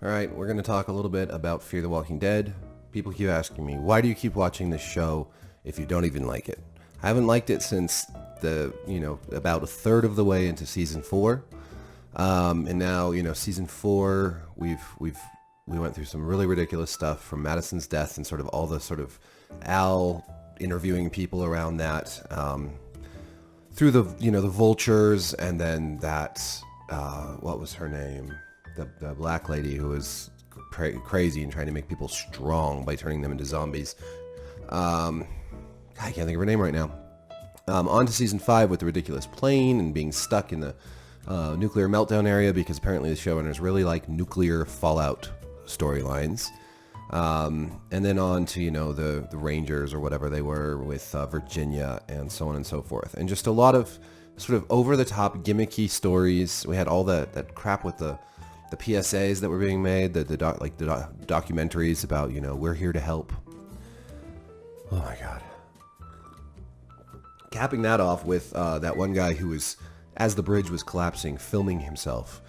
Alright, we're going to talk a little bit about Fear the Walking Dead. People keep asking me, why do you keep watching this show if you don't even like it? I haven't liked it since about a third of the way into season 4. And now, season 4, we went through some really ridiculous stuff from Madison's death and sort of all the sort of Al interviewing people around that, through the vultures, and then that, what was her name? The black lady who was crazy and trying to make people strong by turning them into zombies. I can't think of her name right now. On to season 5 with the ridiculous plane and being stuck in the nuclear meltdown area because apparently the showrunners really like nuclear fallout storylines. And then on to, the Rangers or whatever they were with Virginia and so on and so forth. And just a lot of sort of over-the-top gimmicky stories. We had all that crap with the PSAs that were being made, the documentaries about, we're here to help. Oh my God. Capping that off with that one guy who was, as the bridge was collapsing, filming himself,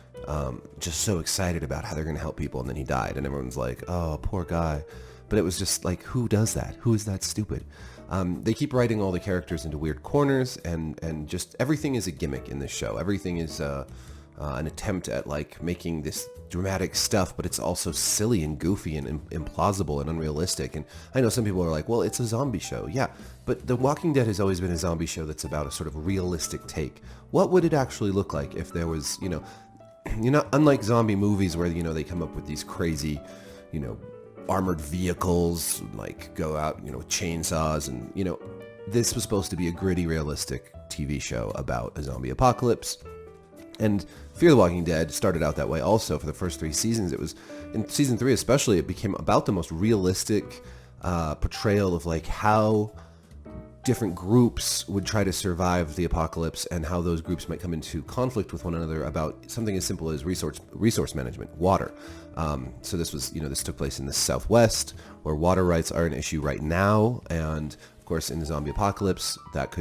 just so excited about how they're going to help people, and then he died, and everyone's like, oh, poor guy. But it was just like, who does that? Who is that stupid? They keep writing all the characters into weird corners, and just everything is a gimmick in this show. Everything is an attempt at making this dramatic stuff, but it's also silly and goofy and implausible and unrealistic. And I know some people are like, well, it's a zombie show. Yeah, but The Walking Dead has always been a zombie show that's about a sort of realistic take. What would it actually look like if there was, unlike zombie movies where, they come up with these crazy, armored vehicles, go out, with chainsaws, and, this was supposed to be a gritty, realistic TV show about a zombie apocalypse. And Fear the Walking Dead started out that way also for the first 3 seasons. It was, in season 3 especially, it became about the most realistic portrayal of how different groups would try to survive the apocalypse and how those groups might come into conflict with one another about something as simple as resource management, water. So this was, this took place in the Southwest, where water rights are an issue right now, and of course in the zombie apocalypse that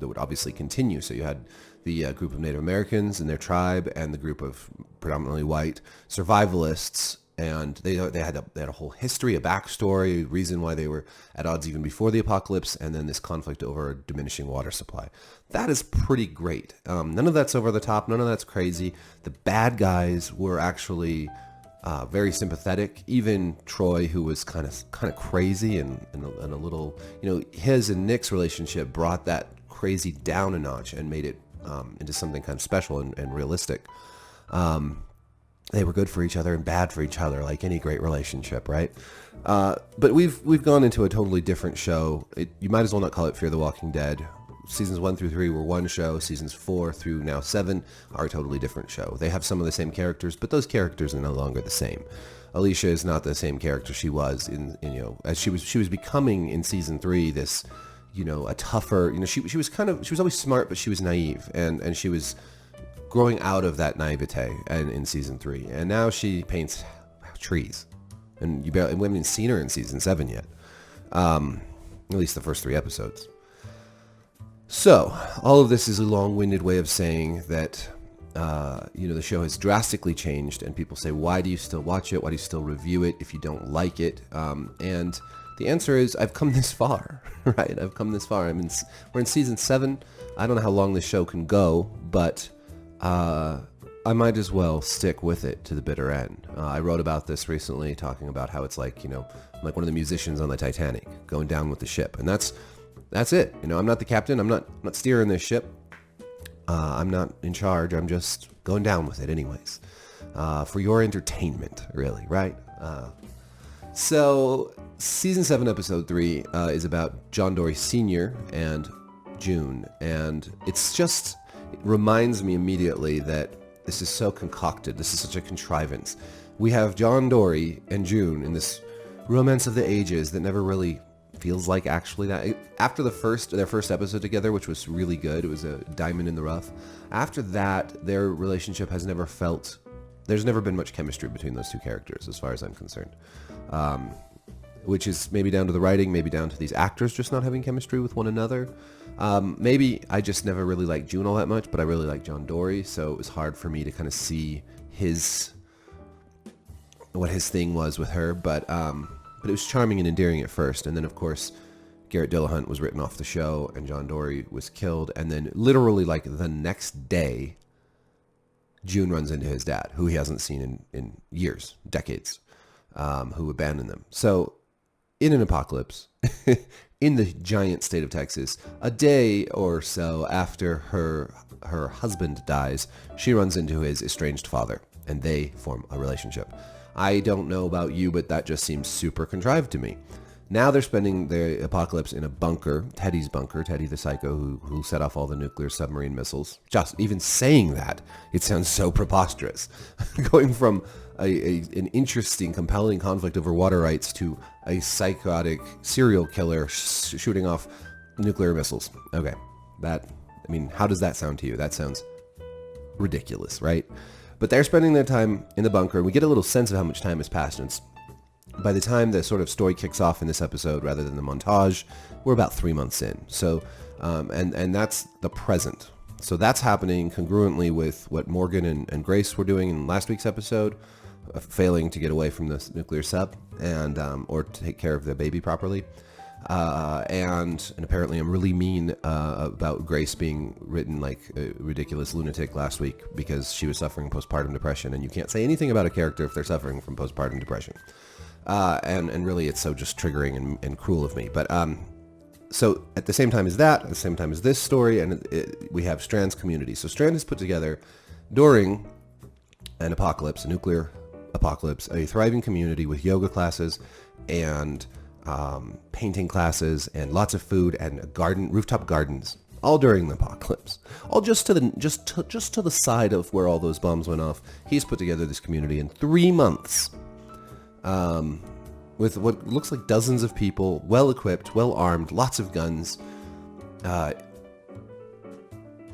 would obviously continue. So you had the group of Native Americans and their tribe, and the group of predominantly white survivalists, and they had a whole history, a backstory, a reason why they were at odds even before the apocalypse, and then this conflict over a diminishing water supply. That is pretty great. None of that's over the top. None of that's crazy. The bad guys were actually very sympathetic. Even Troy, who was kind of crazy and a little, his and Nick's relationship brought that crazy down a notch and made it into something kind of special and realistic. They were good for each other and bad for each other, like any great relationship, right? But we've gone into a totally different show. You might as well not call it Fear the Walking Dead. Seasons 1 through 3 were one show. Seasons 4 through now 7 are a totally different show. They have some of the same characters, but those characters are no longer the same. Alicia is not the same character she was as she was becoming in season 3. This, a tougher. She was always smart, but she was naive, and she was growing out of that naivete in season 3, and now she paints trees, and we haven't even seen her in season 7 yet, at least the first 3 episodes. So all of this is a long-winded way of saying that the show has drastically changed, and people say, why do you still watch it? Why do you still review it if you don't like it? And the answer is, I've come this far, right? I've come this far. We're in season 7. I don't know how long this show can go, but I might as well stick with it to the bitter end. I wrote about this recently, talking about how it's like one of the musicians on the Titanic going down with the ship, and that's it. I'm not the captain. I'm not steering this ship. I'm not in charge. I'm just going down with it anyways, for your entertainment, really, right? So season 7, episode 3 is about John Dory Sr. and June, and it reminds me immediately that this is so concocted. This is such a contrivance. We have John Dory and June in this romance of the ages that never really feels like actually that. After their first episode together, which was really good, it was a diamond in the rough. After that, their relationship has never felt. There's never been much chemistry between those two characters, as far as I'm concerned. Which is maybe down to the writing, maybe down to these actors just not having chemistry with one another. Maybe I just never really liked June all that much, but I really liked John Dory, so it was hard for me to kind of see his what his thing was with her, but it was charming and endearing at first, and then of course Garrett Dillahunt was written off the show, and John Dory was killed, and then literally like the next day, June runs into his dad, who he hasn't seen in years, decades, who abandoned them. So in an apocalypse, in the giant state of Texas, a day or so after her husband dies, she runs into his estranged father, and they form a relationship. I don't know about you, but that just seems super contrived to me. Now they're spending the apocalypse in a bunker, Teddy's bunker, Teddy the psycho who set off all the nuclear submarine missiles. Just even saying that, it sounds so preposterous. Going from an interesting, compelling conflict over water rights to a psychotic serial killer shooting off nuclear missiles. Okay, how does that sound to you? That sounds ridiculous, right? But they're spending their time in the bunker, and we get a little sense of how much time has passed. And by the time the sort of story kicks off in this episode, rather than the montage, we're about 3 months in. So, and that's the present. So that's happening congruently with what Morgan and Grace were doing in last week's episode, failing to get away from the nuclear sub and or to take care of the baby properly. And apparently I'm really mean about Grace being written like a ridiculous lunatic last week because she was suffering postpartum depression, and you can't say anything about a character if they're suffering from postpartum depression. And really it's so just triggering and cruel of me. But so at the same time as that, at the same time as this story, and we have Strand's community. So Strand has put together, during an apocalypse, a nuclear apocalypse, a thriving community with yoga classes and painting classes and lots of food and a garden, rooftop gardens, all during the apocalypse, all just to the side of where all those bombs went off. He's put together this community in 3 months, with what looks like dozens of people, well equipped, well armed, lots of guns.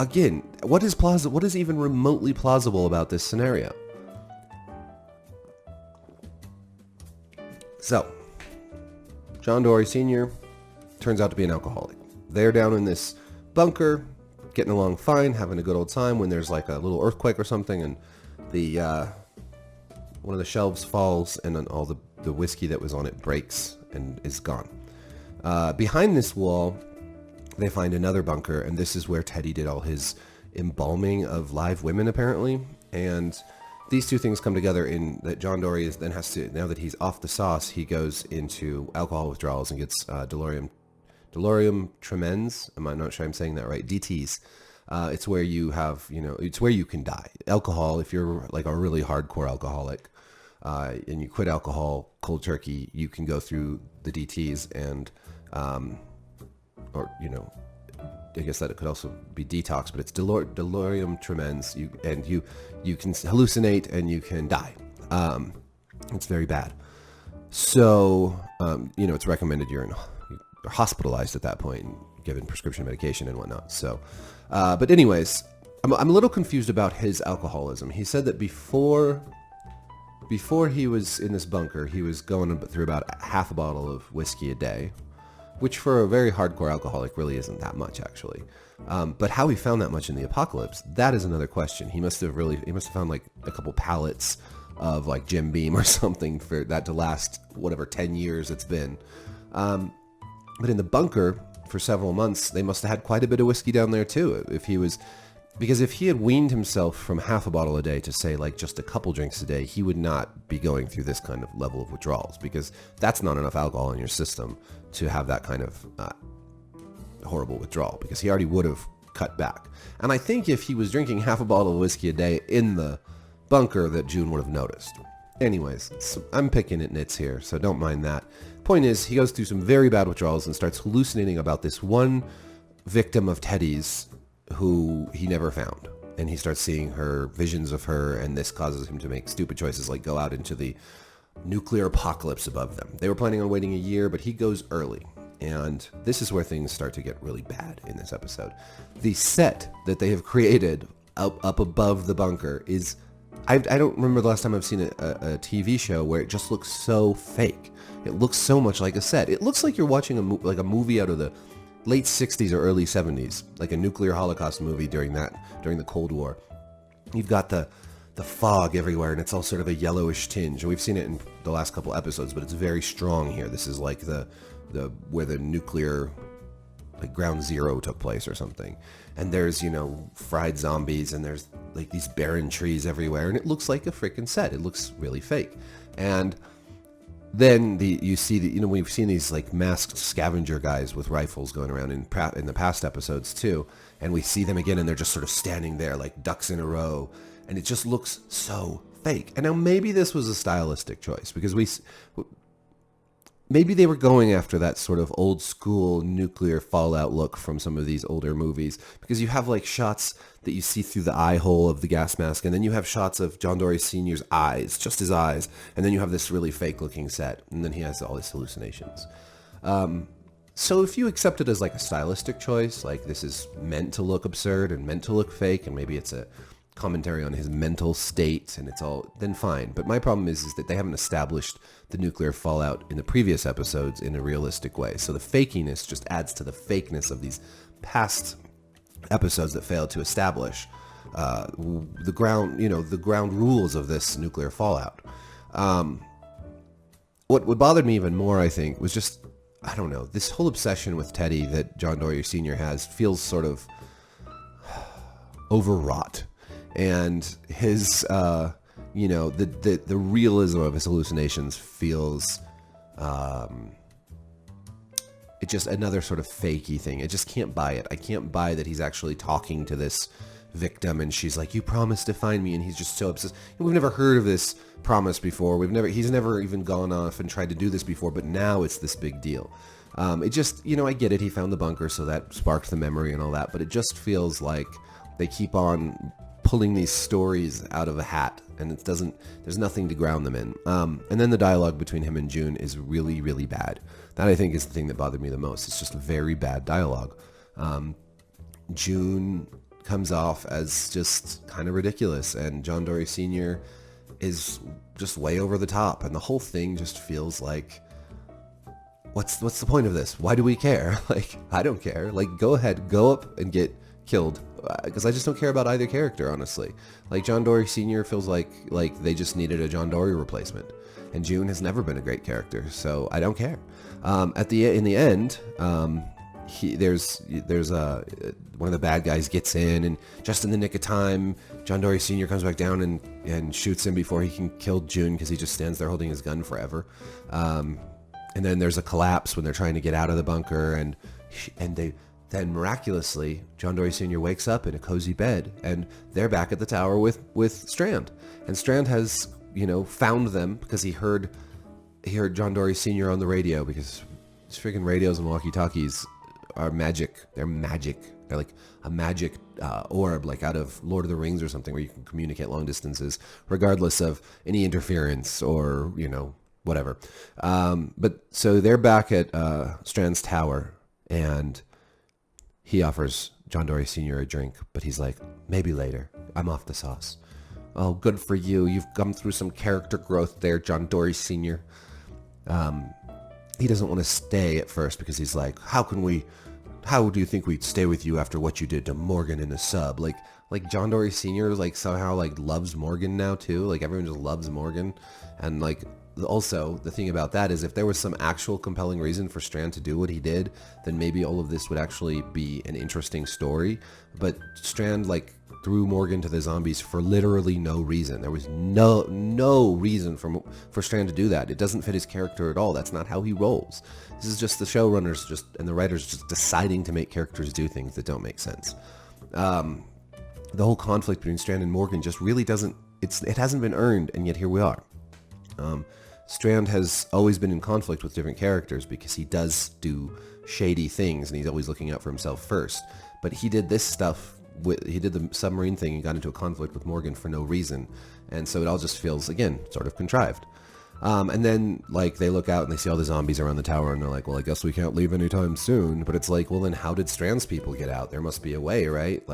Again, what is even remotely plausible about this scenario? So, John Dory Sr. turns out to be an alcoholic. They're down in this bunker, getting along fine, having a good old time, when there's like a little earthquake or something, and the one of the shelves falls, and then all the whiskey that was on it breaks and is gone. Behind this wall, they find another bunker, and this is where Teddy did all his embalming of live women, apparently. And these two things come together in that John Dory then has to, now that he's off the sauce, he goes into alcohol withdrawals and gets delirium tremens. I'm not sure I'm saying that right. DTs. It's where you have, it's where you can die. Alcohol, if you're like a really hardcore alcoholic, and you quit alcohol cold turkey, you can go through the DTs and, I guess that it could also be detox, but it's delirium tremens. You can hallucinate and you can die. It's very bad. So, it's recommended you're hospitalized at that point, given prescription medication and whatnot. So, but anyways, I'm a little confused about his alcoholism. He said that before he was in this bunker, he was going through about half a bottle of whiskey a day, which for a very hardcore alcoholic really isn't that much, actually. But how he found that much in the apocalypse, that is another question. He must have found like a couple pallets of like Jim Beam or something for that to last whatever 10 years it's been. But in the bunker for several months, they must have had quite a bit of whiskey down there too. Because if he had weaned himself from half a bottle a day to say like just a couple drinks a day, he would not be going through this kind of level of withdrawals, because that's not enough alcohol in your system to have that kind of horrible withdrawal, because he already would have cut back. And I think if he was drinking half a bottle of whiskey a day in the bunker, that June would have noticed. Anyways, so I'm picking at nits here, so don't mind that. Point is, he goes through some very bad withdrawals and starts hallucinating about this one victim of Teddy's who he never found. And he starts seeing her, visions of her, and this causes him to make stupid choices like go out into the nuclear apocalypse above them. They were planning on waiting a year, but he goes early. And this is where things start to get really bad in this episode. The set that they have created up above the bunker is... I don't remember the last time I've seen a TV show where it just looks so fake. It looks so much like a set. It looks like you're watching a movie out of the late 60s or early 70s, like a nuclear holocaust movie during the Cold War. You've got the the fog everywhere, and it's all sort of a yellowish tinge. And we've seen it in the last couple episodes, but it's very strong here. This is like the where the nuclear, like, ground zero took place or something. And there's, you know, fried zombies, and there's like these barren trees everywhere, and it looks like a freaking set. It looks really fake. And then you see the, you know, we've seen these like masked scavenger guys with rifles going around in the past episodes too, and we see them again, and they're just sort of standing there like ducks in a row, and it just looks so fake. And now maybe this was a stylistic choice, because maybe they were going after that sort of old school nuclear fallout look from some of these older movies, because you have like shots that you see through the eye hole of the gas mask, and then you have shots of John Dory Sr.'s eyes, just his eyes, and then you have this really fake looking set, and then he has all these hallucinations. So if you accept it as like a stylistic choice, like this is meant to look absurd and meant to look fake, and maybe it's a commentary on his mental state, and it's all, then fine. But my problem is that they haven't established the nuclear fallout in the previous episodes in a realistic way. So the fakiness just adds to the fakeness of these past episodes that failed to establish the ground rules of this nuclear fallout. What bothered me even more, I think, was just, I don't know, this whole obsession with Teddy that John Dory Sr. has feels sort of overwrought. And his, the realism of his hallucinations feels, it's just another sort of fakey thing. I just can't buy it. I can't buy that he's actually talking to this victim, and she's like, "You promised to find me," and he's just so obsessed. We've never heard of this promise before. He's never even gone off and tried to do this before, but now it's this big deal. It just, I get it. He found the bunker, so that sparked the memory and all that, but it just feels like they keep on pulling these stories out of a hat, and there's nothing to ground them in. And then the dialogue between him and June is really, really bad. That, I think, is the thing that bothered me the most. It's just very bad dialogue. June comes off as just kind of ridiculous, and John Dory Sr. is just way over the top, and the whole thing just feels like, what's the point of this? Why do we care? Like, I don't care. Like, go ahead, go up and get killed, because I just don't care about either character, honestly. Like, John Dory Sr. feels like they just needed a John Dory replacement, and June has never been a great character, so I don't care. In the end, there's one of the bad guys gets in, and just in the nick of time, John Dory Sr. comes back down and shoots him before he can kill June, because he just stands there holding his gun forever. And then there's a collapse when they're trying to get out of the bunker, and then miraculously, John Dory Sr. wakes up in a cozy bed, and they're back at the tower with Strand. And Strand has, found them because he heard John Dory Sr. on the radio, because these freaking radios and walkie-talkies are magic. They're magic. They're like a magic orb, like out of Lord of the Rings or something, where you can communicate long distances, regardless of any interference or, whatever. But so they're back at Strand's tower, and he offers John Dory Sr. a drink, but he's like, "Maybe later. I'm off the sauce." "Oh, good for you. You've come through some character growth there, John Dory Sr." He doesn't want to stay at first, because he's like, how do you think we'd stay with you after what you did to Morgan in the sub? Like John Dory Sr. somehow loves Morgan now too. Like, everyone just loves Morgan. And also, the thing about that is, if there was some actual compelling reason for Strand to do what he did, then maybe all of this would actually be an interesting story. But Strand, threw Morgan to the zombies for literally no reason. There was no reason for Strand to do that. It doesn't fit his character at all. That's not how he rolls. This is just the showrunners and the writers just deciding to make characters do things that don't make sense. The whole conflict between Strand and Morgan just really doesn't, it hasn't been earned, and yet here we are. Strand has always been in conflict with different characters because he does do shady things, and he's always looking out for himself first. But he did this stuff, he did the submarine thing and got into a conflict with Morgan for no reason. And so it all just feels, again, sort of contrived. And then, they look out and they see all the zombies around the tower, and they're like, "Well, I guess we can't leave anytime soon." But it's like, well, then how did Strand's people get out? There must be a way, right?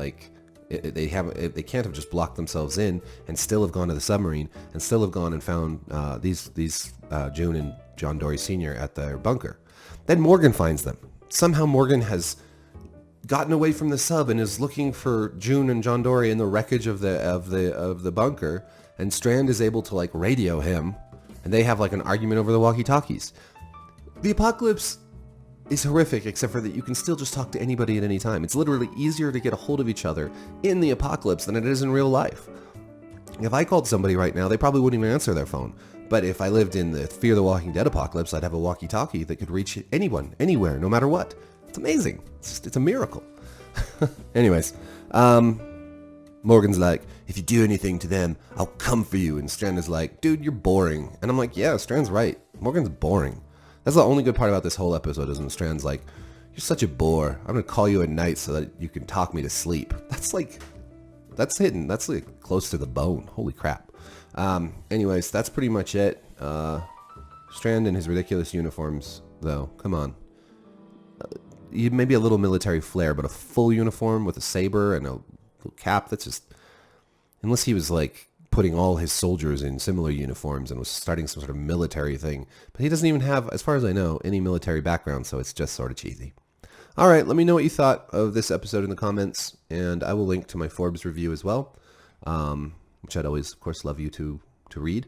They can't have just blocked themselves in and still have gone to the submarine and still have gone and found these June and John Dory Sr. at their bunker. Then Morgan finds them. Somehow Morgan has gotten away from the sub and is looking for June and John Dory in the wreckage of the bunker, and Strand is able to like radio him, and they have like an argument over the walkie-talkies. The apocalypse is horrific, except for that you can still just talk to anybody at any time. It's literally easier to get a hold of each other in the apocalypse than it is in real life. If I called somebody right now, they probably wouldn't even answer their phone. But if I lived in the Fear the Walking Dead apocalypse, I'd have a walkie-talkie that could reach anyone, anywhere, no matter what. It's amazing. It's a miracle. Anyways, Morgan's like, if you do anything to them, I'll come for you. And Strand is like, dude, you're boring. And I'm like, yeah, Strand's right. Morgan's boring. That's the only good part about this whole episode is when Strand's like, you're such a bore. I'm going to call you at night so that you can talk me to sleep. That's hitting. That's like close to the bone. Holy crap. Anyways, that's pretty much it. Strand in his ridiculous uniforms, though. Come on. Maybe a little military flair, but a full uniform with a saber and a little cap, that's just... Unless he was like putting all his soldiers in similar uniforms and was starting some sort of military thing. But he doesn't even have, as far as I know, any military background, so it's just sort of cheesy. Alright, let me know what you thought of this episode in the comments, and I will link to my Forbes review as well, which I'd always, of course, love you to read.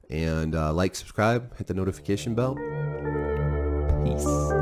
And like, subscribe, hit the notification bell. Peace.